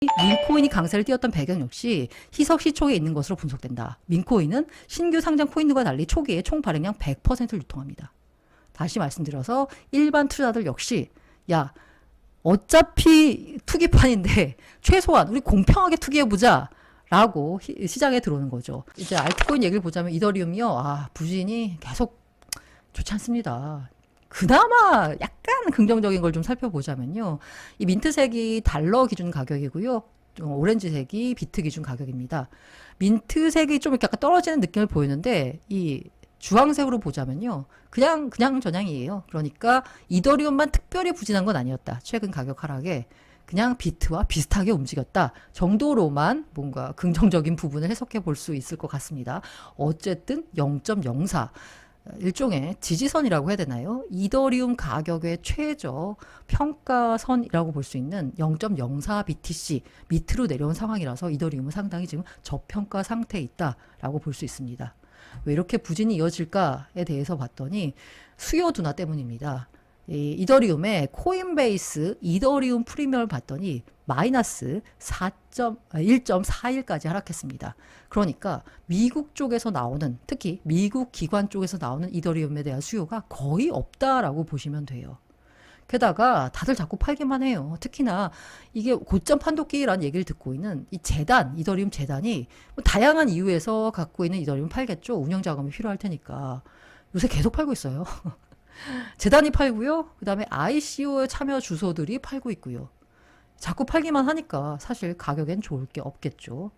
민코인이 강세를 띄웠던 배경 역시 희석 시초에 있는 것으로 분석된다. 민코인은 신규 상장 코인과 달리 초기에 총 발행량 100%를 유통합니다. 다시 말씀드려서 일반 투자자들 역시 야 어차피 투기판인데 최소한 우리 공평하게 투기해보자 라고 시장에 들어오는 거죠. 이제 알트코인 얘기를 보자면 이더리움이요. 부진이 계속 좋지 않습니다. 그나마 약간 긍정적인 걸 좀 살펴보자면요. 이 민트색이 달러 기준 가격이고요. 오렌지색이 비트 기준 가격입니다. 민트색이 좀 이렇게 약간 떨어지는 느낌을 보이는데 이 주황색으로 보자면요. 그냥 전향이에요. 그러니까 이더리움만 특별히 부진한 건 아니었다. 최근 가격 하락에 그냥 비트와 비슷하게 움직였다 정도로만 뭔가 긍정적인 부분을 해석해 볼 수 있을 것 같습니다. 어쨌든 0.04 일종의 지지선이라고 해야 되나요? 이더리움 가격의 최저 평가선이라고 볼 수 있는 0.04 BTC 밑으로 내려온 상황이라서 이더리움은 상당히 지금 저평가 상태에 있다라고 볼 수 있습니다. 왜 이렇게 부진이 이어질까에 대해서 봤더니 수요 둔화 때문입니다. 이더리움의 코인베이스 이더리움 프리미엄을 봤더니 마이너스 1.41까지 하락했습니다. 그러니까 미국 쪽에서 나오는 특히 미국 기관 쪽에서 나오는 이더리움에 대한 수요가 거의 없다라고 보시면 돼요. 게다가 다들 자꾸 팔기만 해요. 특히나 이게 고점 판도기라는 얘기를 듣고 있는 이 재단, 이더리움 재단이 뭐 다양한 이유에서 갖고 있는 이더리움 팔겠죠. 운영 자금이 필요할 테니까. 요새 계속 팔고 있어요. 재단이 팔고요. 그 다음에 ICO 참여 주소들이 팔고 있고요. 자꾸 팔기만 하니까 사실 가격엔 좋을 게 없겠죠.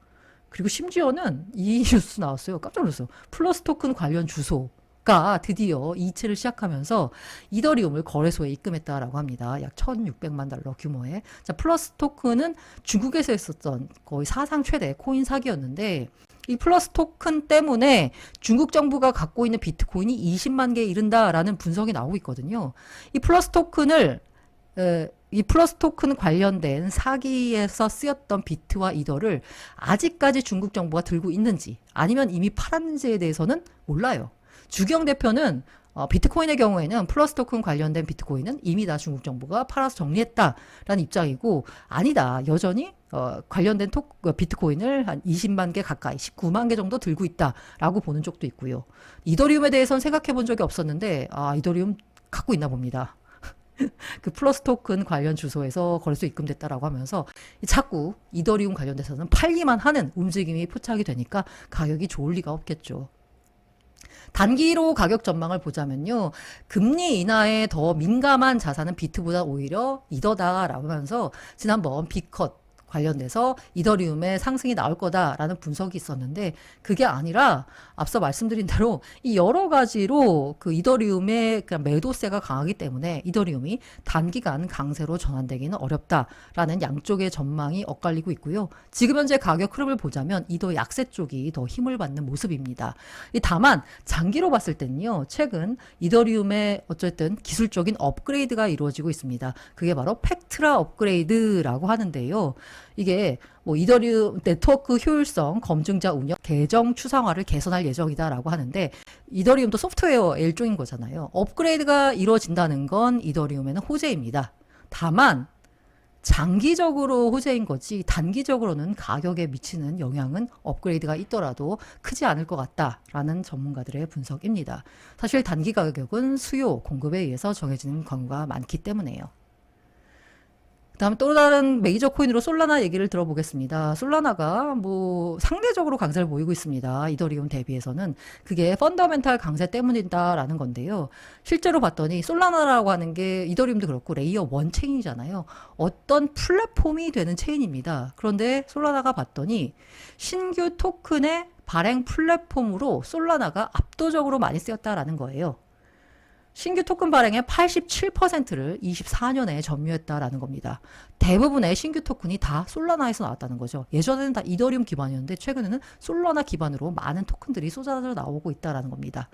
그리고 심지어는 이 뉴스 나왔어요. 깜짝 놀랐어요. 플러스 토큰 관련 주소가 드디어 이체를 시작하면서 이더리움을 거래소에 입금했다라고 합니다. 약 1,600만 달러 규모의. 자, 플러스 토큰은 중국에서 했었던 거의 사상 최대 코인 사기였는데 이 플러스 토큰 때문에 중국 정부가 갖고 있는 비트코인이 20만 개에 이른다라는 분석이 나오고 있거든요. 이 플러스 토큰 관련된 사기에서 쓰였던 비트와 이더를 아직까지 중국 정부가 들고 있는지 아니면 이미 팔았는지에 대해서는 몰라요. 주경 대표는 비트코인의 경우에는 플러스 토큰 관련된 비트코인은 이미 다 중국 정부가 팔아서 정리했다라는 입장이고 아니다. 여전히 관련된 비트코인을 한 20만 개 가까이 19만 개 정도 들고 있다라고 보는 쪽도 있고요. 이더리움에 대해서는 생각해 본 적이 없었는데 이더리움 갖고 있나 봅니다. 그 플러스 토큰 관련 주소에서 거래소 입금됐다라고 하면서 자꾸 이더리움 관련돼서는 팔기만 하는 움직임이 포착이 되니까 가격이 좋을 리가 없겠죠. 단기로 가격 전망을 보자면요. 금리 인하에 더 민감한 자산은 비트보다 오히려 이더다라고 하면서 지난번 빅컷 관련돼서 이더리움의 상승이 나올 거다라는 분석이 있었는데 그게 아니라 앞서 말씀드린 대로 이 여러 가지로 그 이더리움의 매도세가 강하기 때문에 이더리움이 단기간 강세로 전환되기는 어렵다라는 양쪽의 전망이 엇갈리고 있고요. 지금 현재 가격 흐름을 보자면 이더 약세 쪽이 더 힘을 받는 모습입니다. 다만 장기로 봤을 때는요. 최근 이더리움의 어쨌든 기술적인 업그레이드가 이루어지고 있습니다. 그게 바로 팩트라 업그레이드라고 하는데요. 이게 뭐 이더리움 네트워크 효율성 검증자 운영 계정 추상화를 개선할 예정이다라고 하는데 이더리움도 소프트웨어 일종인 거잖아요. 업그레이드가 이루어진다는 건 이더리움에는 호재입니다. 다만 장기적으로 호재인 거지 단기적으로는 가격에 미치는 영향은 업그레이드가 있더라도 크지 않을 것 같다라는 전문가들의 분석입니다. 사실 단기 가격은 수요, 공급에 의해서 정해지는 경우가 많기 때문에요. 다음 또 다른 메이저 코인으로 솔라나 얘기를 들어보겠습니다. 솔라나가 뭐 상대적으로 강세를 보이고 있습니다. 이더리움 대비해서는 그게 펀더멘탈 강세 때문이다라는 건데요. 실제로 봤더니 솔라나라고 하는 게 이더리움도 그렇고 레이어 1 체인이잖아요. 어떤 플랫폼이 되는 체인입니다. 그런데 솔라나가 봤더니 신규 토큰의 발행 플랫폼으로 솔라나가 압도적으로 많이 쓰였다라는 거예요. 신규 토큰 발행의 87%를 24년에 점유했다라는 겁니다. 대부분의 신규 토큰이 다 솔라나에서 나왔다는 거죠. 예전에는 다 이더리움 기반이었는데 최근에는 솔라나 기반으로 많은 토큰들이 쏟아져 나오고 있다라는 겁니다.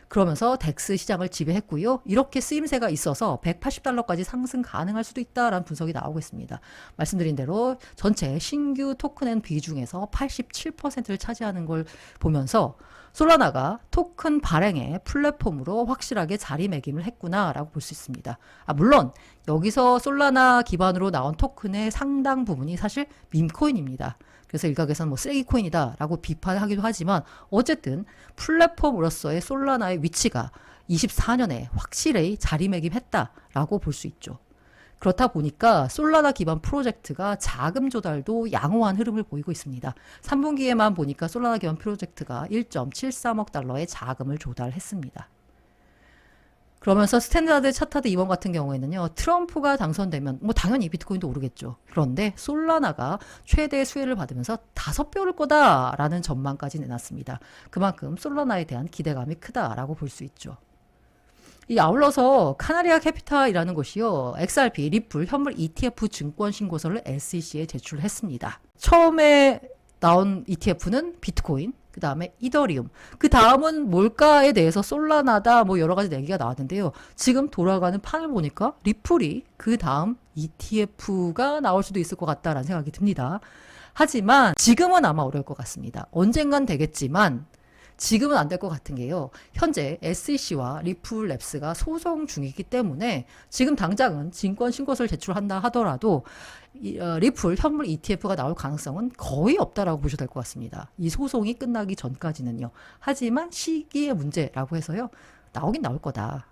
그러면서 덱스 시장을 지배했고요. 이렇게 쓰임새가 있어서 180달러까지 상승 가능할 수도 있다라는 분석이 나오고 있습니다. 말씀드린 대로 전체 신규 토큰의 비중에서 87%를 차지하는 걸 보면서 솔라나가 토큰 발행의 플랫폼으로 확실하게 자리매김을 했구나라고 볼 수 있습니다. 물론 여기서 솔라나 기반으로 나온 토큰의 상당 부분이 사실 밈코인입니다. 그래서 일각에서는 뭐 쓰레기 코인이다라고 비판하기도 하지만 어쨌든 플랫폼으로서의 솔라나의 위치가 24년에 확실히 자리매김했다라고 볼 수 있죠. 그렇다 보니까 솔라나 기반 프로젝트가 자금 조달도 양호한 흐름을 보이고 있습니다. 3분기에만 보니까 솔라나 기반 프로젝트가 1.73억 달러의 자금을 조달했습니다. 그러면서 스탠다드 차타드 임원 같은 경우에는요, 트럼프가 당선되면 뭐 당연히 비트코인도 오르겠죠. 그런데 솔라나가 최대 수혜를 받으면서 5배 오를 거다라는 전망까지 내놨습니다. 그만큼 솔라나에 대한 기대감이 크다라고 볼 수 있죠. 이 아울러서 카나리아 캐피탈이라는 곳이요, XRP, 리플, 현물 ETF 증권 신고서를 SEC에 제출했습니다. 처음에 나온 ETF는 비트코인, 그 다음에 이더리움, 그 다음은 뭘까에 대해서 솔라나다 뭐 여러 가지 얘기가 나왔는데요. 지금 돌아가는 판을 보니까 리플이 그 다음 ETF가 나올 수도 있을 것 같다라는 생각이 듭니다. 하지만 지금은 아마 어려울 것 같습니다. 언젠간 되겠지만 지금은 안 될 것 같은 게요. 현재 SEC와 리플랩스가 소송 중이기 때문에 지금 당장은 증권 신고서를 제출한다 하더라도 리플 현물 ETF가 나올 가능성은 거의 없다라고 보셔도 될 것 같습니다. 이 소송이 끝나기 전까지는요. 하지만 시기의 문제라고 해서요. 나오긴 나올 거다.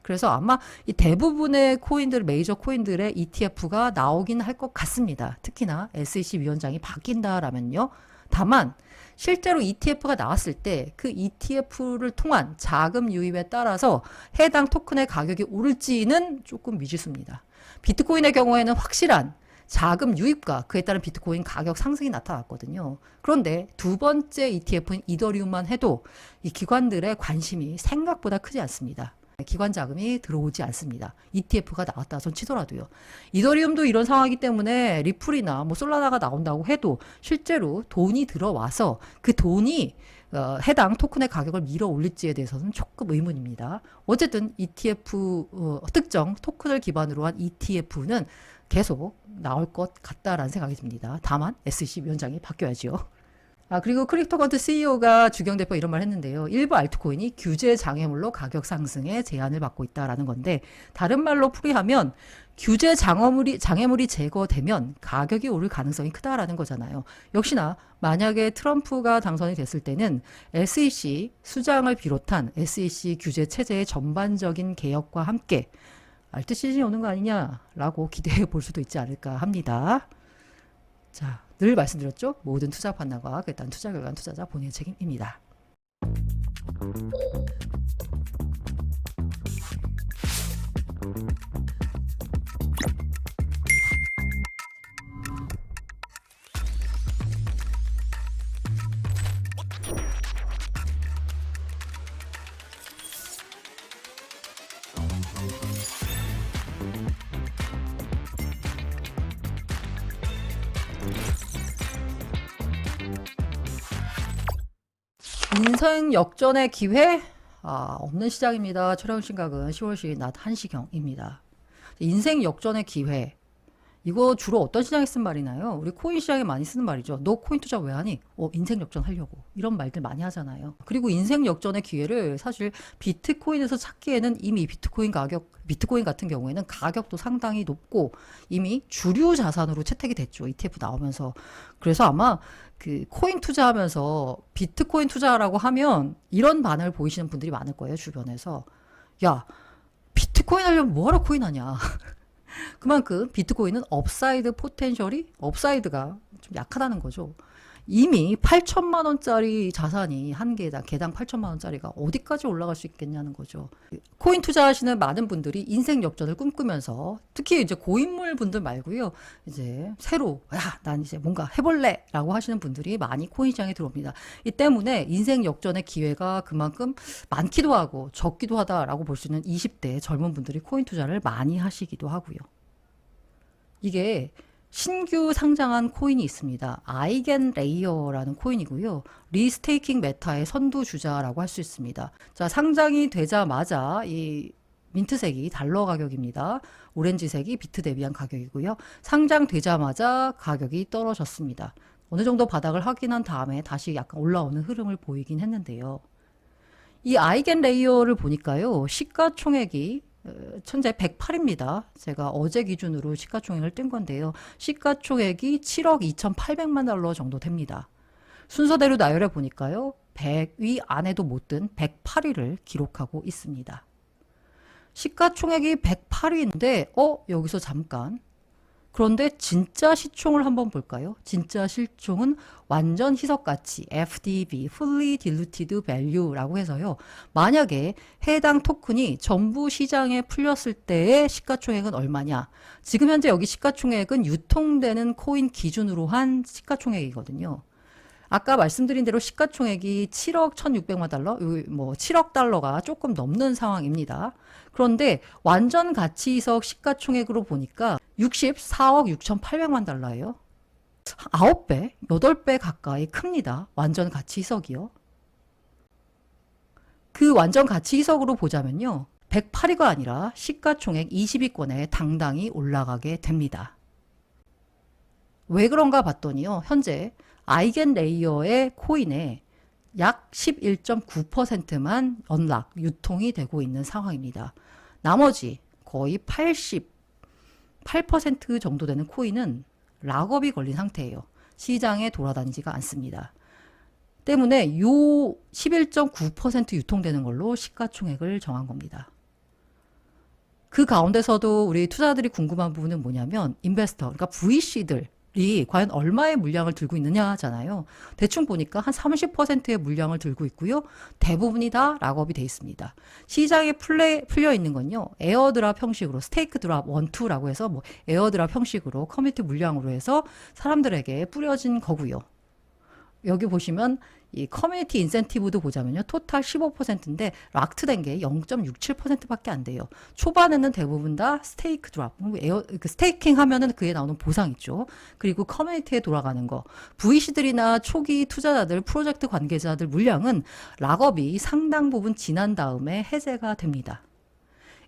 그래서 아마 이 대부분의 코인들, 메이저 코인들의 ETF가 나오긴 할 것 같습니다. 특히나 SEC 위원장이 바뀐다라면요. 다만 실제로 ETF가 나왔을 때 그 ETF를 통한 자금 유입에 따라서 해당 토큰의 가격이 오를지는 조금 미지수입니다. 비트코인의 경우에는 확실한 자금 유입과 그에 따른 비트코인 가격 상승이 나타났거든요. 그런데 두 번째 ETF인 이더리움만 해도 이 기관들의 관심이 생각보다 크지 않습니다. 기관 자금이 들어오지 않습니다. ETF가 나왔다 손 치더라도요. 이더리움도 이런 상황이기 때문에 리플이나 뭐 솔라나가 나온다고 해도 실제로 돈이 들어와서 그 돈이 해당 토큰의 가격을 밀어 올릴지에 대해서는 조금 의문입니다. 어쨌든 ETF 특정 토큰을 기반으로 한 ETF는 계속 나올 것 같다라는 생각이 듭니다. 다만 SEC 위원장이 바뀌어야죠. 그리고 크립토건트 CEO가 주경 대표 이런 말 했는데요. 일부 알트코인이 규제 장애물로 가격 상승에 제한을 받고 있다라는 건데, 다른 말로 풀이하면 규제 장애물이 제거되면 가격이 오를 가능성이 크다라는 거잖아요. 역시나 만약에 트럼프가 당선이 됐을 때는 SEC 수장을 비롯한 SEC 규제 체제의 전반적인 개혁과 함께 알트 시즌이 오는 거 아니냐라고 기대해 볼 수도 있지 않을까 합니다. 자, 늘 말씀드렸죠? 모든 투자 판단과 그에 따른 투자 결과는 투자자 본인의 책임입니다. 인생 역전의 기회? 없는 시장입니다. 촬영 시각은 10월 10일 낮 1시경입니다. 인생 역전의 기회. 이거 주로 어떤 시장에 쓴 말이나요? 우리 코인 시장에 많이 쓰는 말이죠. 너 코인 투자 왜 하니? 인생 역전 하려고. 이런 말들 많이 하잖아요. 그리고 인생 역전의 기회를 사실 비트코인에서 찾기에는 이미 비트코인 같은 경우에는 가격도 상당히 높고 이미 주류 자산으로 채택이 됐죠. ETF 나오면서. 그래서 아마 그 코인 투자하면서 비트코인 투자라고 하면 이런 반응을 보이시는 분들이 많을 거예요. 주변에서. 야, 비트코인 하려면 뭐하러 코인 하냐. 그만큼 비트코인은 업사이드 포텐셜이 업사이드가 좀 약하다는 거죠. 이미 8천만 원짜리 자산이 한 개당 8천만 원짜리가 어디까지 올라갈 수 있겠냐는 거죠. 코인 투자하시는 많은 분들이 인생 역전을 꿈꾸면서 특히 이제 고인물 분들 말고요. 이제 새로 난 이제 뭔가 해볼래라고 하시는 분들이 많이 코인 시장에 들어옵니다. 이 때문에 인생 역전의 기회가 그만큼 많기도 하고 적기도 하다라고 볼 수 있는 20대 젊은 분들이 코인 투자를 많이 하시기도 하고요. 이게 신규 상장한 코인이 있습니다. 아이겐레이어라는 코인이고요. 리스테이킹 메타의 선두주자라고 할 수 있습니다. 자, 상장이 되자마자 이 민트색이 달러 가격입니다. 오렌지색이 비트 대비한 가격이고요. 상장되자마자 가격이 떨어졌습니다. 어느 정도 바닥을 확인한 다음에 다시 약간 올라오는 흐름을 보이긴 했는데요. 이 아이겐 레이어를 보니까요. 시가총액이 현재 108입니다. 제가 어제 기준으로 시가총액을 뜬 건데요. 시가총액이 7억 2,800만 달러 정도 됩니다. 순서대로 나열해 보니까요. 100위 안에도 못 든 108위를 기록하고 있습니다. 시가총액이 108위인데 여기서 잠깐. 그런데 진짜 시총을 한번 볼까요? 진짜 시총은 완전 희석가치 FDV, Fully Diluted Value라고 해서요. 만약에 해당 토큰이 전부 시장에 풀렸을 때의 시가총액은 얼마냐? 지금 현재 여기 시가총액은 유통되는 코인 기준으로 한 시가총액이거든요. 아까 말씀드린 대로 시가총액이 7억 1,600만 달러, 뭐 7억 달러가 조금 넘는 상황입니다. 그런데 완전 가치 이석 시가총액으로 보니까 64억 6,800만 달러예요. 9배, 8배 가까이 큽니다. 완전 가치 이석이요. 그 완전 가치 이석으로 보자면요. 108위가 아니라 시가총액 20위권에 당당히 올라가게 됩니다. 왜 그런가 봤더니요. 현재 아이겐 레이어의 코인에 약 11.9%만 언락, 유통이 되고 있는 상황입니다. 나머지 거의 88% 정도 되는 코인은 락업이 걸린 상태예요. 시장에 돌아다니지가 않습니다. 때문에 요 11.9% 유통되는 걸로 시가총액을 정한 겁니다. 그 가운데서도 우리 투자자들이 궁금한 부분은 뭐냐면 인베스터, 그러니까 VC들 이 과연 얼마의 물량을 들고 있느냐 하잖아요. 대충 보니까 한 30%의 물량을 들고 있고요. 대부분이 다 락업이 돼 있습니다. 시장에 풀려 있는 건요. 에어드랍 형식으로 스테이크 드랍 1, 2라고 해서 뭐 에어드랍 형식으로 커뮤니티 물량으로 해서 사람들에게 뿌려진 거고요. 여기 보시면 이 커뮤니티 인센티브도 보자면요. 토탈 15%인데 락트된 게 0.67%밖에 안 돼요. 초반에는 대부분 다 스테이크 드랍, 스테이킹 하면은 그에 나오는 보상 있죠. 그리고 커뮤니티에 돌아가는 거. VC들이나 초기 투자자들, 프로젝트 관계자들 물량은 락업이 상당 부분 지난 다음에 해제가 됩니다.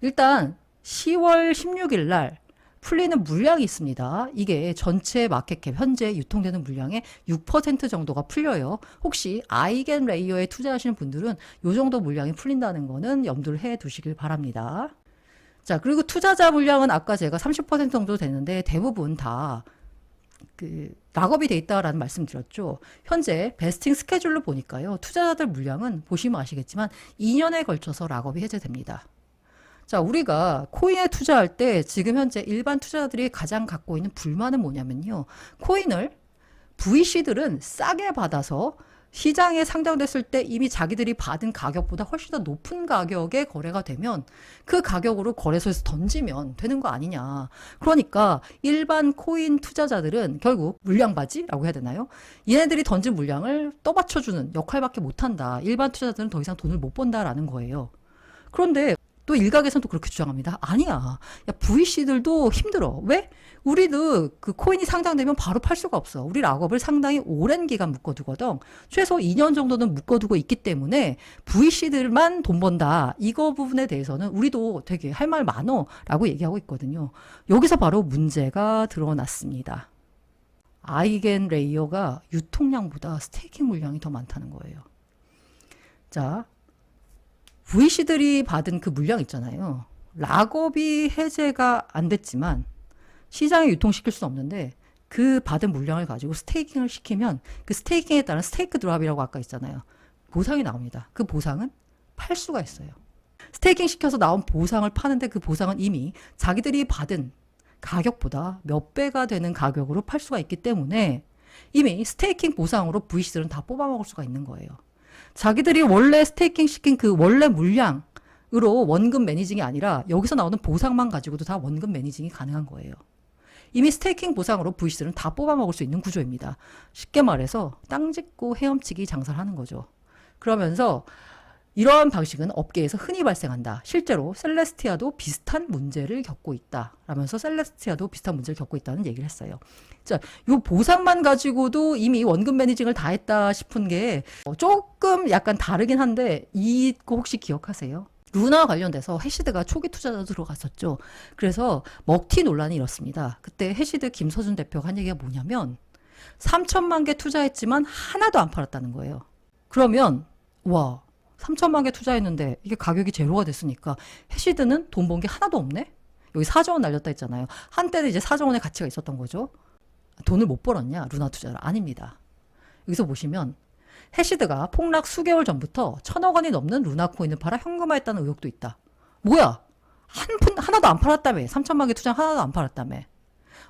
일단 10월 16일 날 풀리는 물량이 있습니다. 이게 전체 마켓캡 현재 유통되는 물량의 6% 정도가 풀려요. 혹시 아이겐 레이어에 투자하시는 분들은 이 정도 물량이 풀린다는 거는 염두를 해 두시길 바랍니다. 자, 그리고 투자자 물량은 아까 제가 30% 정도 되는데 대부분 다 락업이 돼 있다라는 말씀 드렸죠. 현재 베스팅 스케줄로 보니까요. 투자자들 물량은 보시면 아시겠지만 2년에 걸쳐서 락업이 해제됩니다. 자, 우리가 코인에 투자할 때 지금 현재 일반 투자자들이 가장 갖고 있는 불만은 뭐냐면요. 코인을 VC들은 싸게 받아서 시장에 상장됐을 때 이미 자기들이 받은 가격보다 훨씬 더 높은 가격에 거래가 되면 그 가격으로 거래소에서 던지면 되는 거 아니냐. 그러니까 일반 코인 투자자들은 결국 물량바지라고 해야 되나요? 얘네들이 던진 물량을 떠받쳐주는 역할밖에 못한다. 일반 투자자들은 더 이상 돈을 못 번다라는 거예요. 그런데 또 일각에서는 또 그렇게 주장합니다. 아니야. 야, VC들도 힘들어. 왜? 우리도 그 코인이 상장되면 바로 팔 수가 없어. 우리 락업을 상당히 오랜 기간 묶어두거든. 최소 2년 정도는 묶어두고 있기 때문에 VC들만 돈 번다. 이거 부분에 대해서는 우리도 되게 할 말 많어. 라고 얘기하고 있거든요. 여기서 바로 문제가 드러났습니다. 아이겐 레이어가 유통량보다 스테이킹 물량이 더 많다는 거예요. 자, VC들이 받은 그 물량 있잖아요. 락업이 해제가 안 됐지만 시장에 유통시킬 수는 없는데 그 받은 물량을 가지고 스테이킹을 시키면 그 스테이킹에 따른 스테이크 드랍이라고 아까 있잖아요. 보상이 나옵니다. 그 보상은 팔 수가 있어요. 스테이킹 시켜서 나온 보상을 파는데 그 보상은 이미 자기들이 받은 가격보다 몇 배가 되는 가격으로 팔 수가 있기 때문에 이미 스테이킹 보상으로 VC들은 다 뽑아먹을 수가 있는 거예요. 자기들이 원래 스테이킹 시킨 그 원래 물량으로 원금 매니징이 아니라 여기서 나오는 보상만 가지고도 다 원금 매니징이 가능한 거예요. 이미 스테이킹 보상으로 VC들은 다 뽑아먹을 수 있는 구조입니다. 쉽게 말해서 땅 짓고 헤엄치기 장사를 하는 거죠. 그러면서 이러한 방식은 업계에서 흔히 발생한다. 실제로 셀레스티아도 비슷한 문제를 겪고 있다. 라면서 셀레스티아도 비슷한 문제를 겪고 있다는 얘기를 했어요. 자, 요 보상만 가지고도 이미 원금 매니징을 다 했다 싶은 게 조금 약간 다르긴 한데 이거 혹시 기억하세요? 루나 관련돼서 해시드가 초기 투자자 들어갔었죠. 그래서 먹튀 논란이 일었습니다. 그때 해시드 김서준 대표가 한 얘기가 뭐냐면 3천만 개 투자했지만 하나도 안 팔았다는 거예요. 그러면 와 3천만 개 투자했는데 이게 가격이 제로가 됐으니까 해시드는 돈 번 게 하나도 없네? 여기 4조 원 날렸다 했잖아요. 한때는 이제 4조 원의 가치가 있었던 거죠. 돈을 못 벌었냐? 루나 투자를. 아닙니다. 여기서 보시면 해시드가 폭락 수개월 전부터 1,000억 원이 넘는 루나 코인을 팔아 현금화했다는 의혹도 있다. 뭐야? 하나도 안 팔았다며. 3천만 개 투자 하나도 안 팔았다며.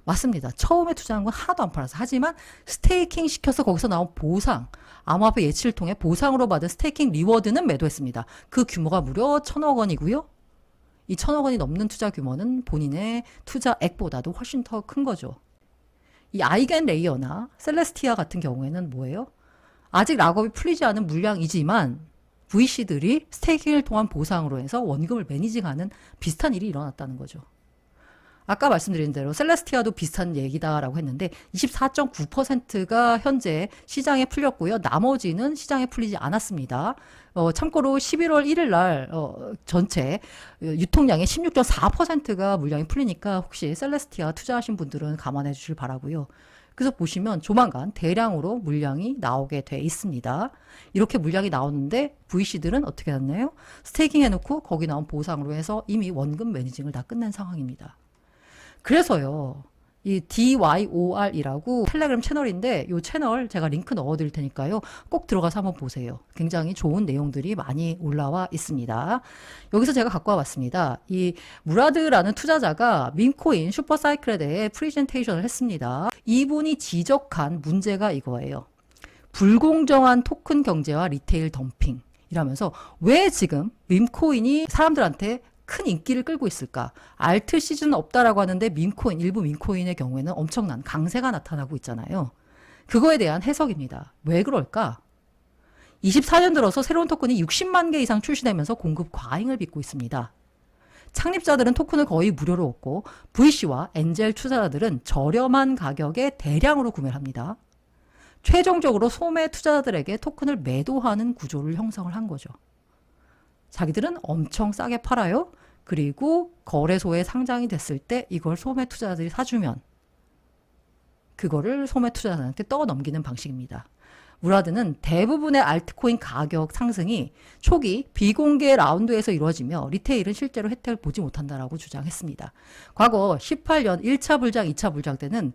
맞습니다. 처음에 투자한 건 하나도 안 팔았어. 하지만 스테이킹 시켜서 거기서 나온 보상, 암호화폐 예치를 통해 보상으로 받은 스테이킹 리워드는 매도했습니다. 그 규모가 무려 1,000억 원이고요. 이 1,000억 원이 넘는 투자 규모는 본인의 투자액보다도 훨씬 더 큰 거죠. 이 아이겐 레이어나 셀레스티아 같은 경우에는 뭐예요? 아직 락업이 풀리지 않은 물량이지만 VC들이 스테이킹을 통한 보상으로 해서 원금을 매니징하는 비슷한 일이 일어났다는 거죠. 아까 말씀드린 대로 셀레스티아도 비슷한 얘기다라고 했는데 24.9%가 현재 시장에 풀렸고요. 나머지는 시장에 풀리지 않았습니다. 참고로 11월 1일 날 전체 유통량의 16.4%가 물량이 풀리니까 혹시 셀레스티아 투자하신 분들은 감안해 주실 바라고요. 그래서 보시면 조만간 대량으로 물량이 나오게 돼 있습니다. 이렇게 물량이 나오는데 VC들은 어떻게 했나요? 스테이킹 해놓고 거기 나온 보상으로 해서 이미 원금 매니징을 다 끝낸 상황입니다. 그래서요, 이 DYOR이라고 텔레그램 채널인데 이 채널 제가 링크 넣어드릴 테니까요. 꼭 들어가서 한번 보세요. 굉장히 좋은 내용들이 많이 올라와 있습니다. 여기서 제가 갖고 와봤습니다. 이 무라드라는 투자자가 밈코인 슈퍼사이클에 대해 프레젠테이션을 했습니다. 이분이 지적한 문제가 이거예요. 불공정한 토큰 경제와 리테일 덤핑 이라면서 왜 지금 밈코인이 사람들한테 큰 인기를 끌고 있을까? 알트 시즌은 없다라고 하는데 밈코인, 일부 밈코인의 경우에는 엄청난 강세가 나타나고 있잖아요. 그거에 대한 해석입니다. 왜 그럴까? 24년 들어서 새로운 토큰이 60만 개 이상 출시되면서 공급 과잉을 빚고 있습니다. 창립자들은 토큰을 거의 무료로 얻고 VC와 엔젤 투자자들은 저렴한 가격에 대량으로 구매를 합니다. 최종적으로 소매 투자자들에게 토큰을 매도하는 구조를 형성을 한 거죠. 자기들은 엄청 싸게 팔아요. 그리고 거래소에 상장이 됐을 때 이걸 소매 투자자들이 사주면 그거를 소매 투자자한테 떠넘기는 방식입니다. 무라드는 대부분의 알트코인 가격 상승이 초기 비공개 라운드에서 이루어지며 리테일은 실제로 혜택을 보지 못한다라고 주장했습니다. 과거 18년 1차 불장, 2차 불장 때는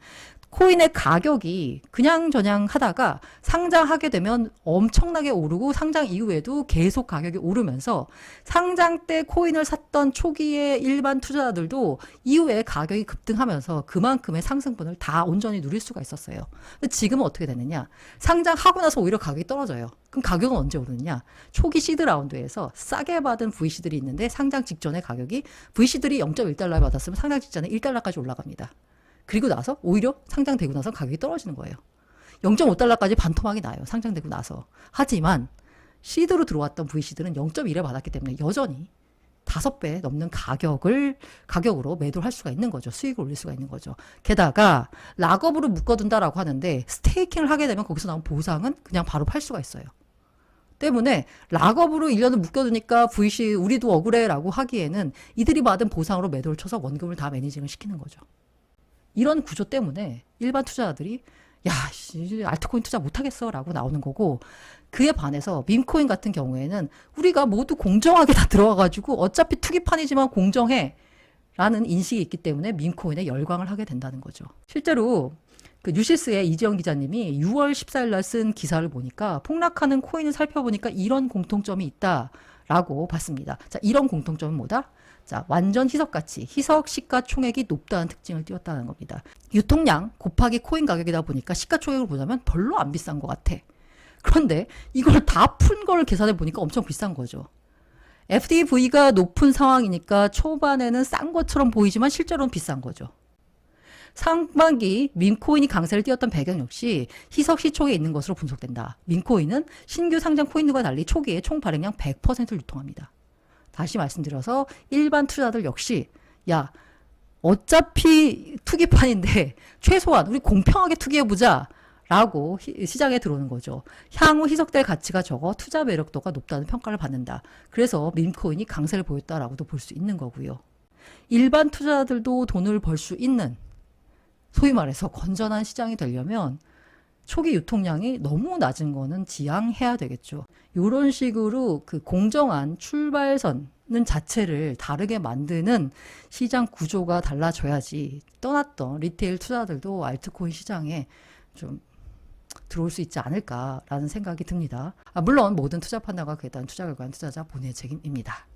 코인의 가격이 그냥저냥 하다가 상장하게 되면 엄청나게 오르고 상장 이후에도 계속 가격이 오르면서 상장 때 코인을 샀던 초기의 일반 투자자들도 이후에 가격이 급등하면서 그만큼의 상승분을 다 온전히 누릴 수가 있었어요. 근데 지금은 어떻게 되느냐? 상장하고 나서 오히려 가격이 떨어져요. 그럼 가격은 언제 오르느냐? 초기 시드 라운드에서 싸게 받은 VC들이 있는데 상장 직전의 가격이 VC들이 0.1달러 받았으면 상장 직전에 1달러까지 올라갑니다. 그리고 나서 오히려 상장되고 나서 가격이 떨어지는 거예요. 0.5달러까지 반토막이 나요. 상장되고 나서. 하지만 시드로 들어왔던 VC들은 0.1에 받았기 때문에 여전히 5배 넘는 가격으로 매도를 할 수가 있는 거죠. 수익을 올릴 수가 있는 거죠. 게다가 락업으로 묶어둔다라고 하는데 스테이킹을 하게 되면 거기서 나온 보상은 그냥 바로 팔 수가 있어요. 때문에 락업으로 1년을 묶어두니까 VC 우리도 억울해라고 하기에는 이들이 받은 보상으로 매도를 쳐서 원금을 다 매니징을 시키는 거죠. 이런 구조 때문에 일반 투자자들이 야, 알트코인 투자 못하겠어 라고 나오는 거고, 그에 반해서 밈코인 같은 경우에는 우리가 모두 공정하게 다 들어가가지고 어차피 투기판이지만 공정해 라는 인식이 있기 때문에 밈코인에 열광을 하게 된다는 거죠. 실제로 그 뉴시스의 이지영 기자님이 6월 14일 날 쓴 기사를 보니까 폭락하는 코인을 살펴보니까 이런 공통점이 있다라고 봤습니다. 자, 이런 공통점은 뭐다? 자, 완전 희석가치, 희석 시가총액이 높다는 특징을 띄웠다는 겁니다. 유통량 곱하기 코인 가격이다 보니까 시가총액을 보자면 별로 안 비싼 것 같아. 그런데 이걸 다 푼 걸 계산해 보니까 엄청 비싼 거죠. FDV가 높은 상황이니까 초반에는 싼 것처럼 보이지만 실제로는 비싼 거죠. 상반기 밈코인이 강세를 띄웠던 배경 역시 희석 시총에 있는 것으로 분석된다. 밈코인은 신규 상장 코인들과 달리 초기에 총 발행량 100%를 유통합니다. 다시 말씀드려서 일반 투자자들 역시 야 어차피 투기판인데 최소한 우리 공평하게 투기해보자 라고 시장에 들어오는 거죠. 향후 희석될 가치가 적어 투자 매력도가 높다는 평가를 받는다. 그래서 밈코인이 강세를 보였다라고도 볼 수 있는 거고요. 일반 투자자들도 돈을 벌 수 있는 소위 말해서 건전한 시장이 되려면 초기 유통량이 너무 낮은 거는 지양해야 되겠죠. 이런 식으로 그 공정한 출발선은 자체를 다르게 만드는 시장 구조가 달라져야지 떠났던 리테일 투자들도 알트코인 시장에 좀 들어올 수 있지 않을까라는 생각이 듭니다. 물론 모든 투자 판단과 계단 투자 결과는 투자자 본인의 책임입니다.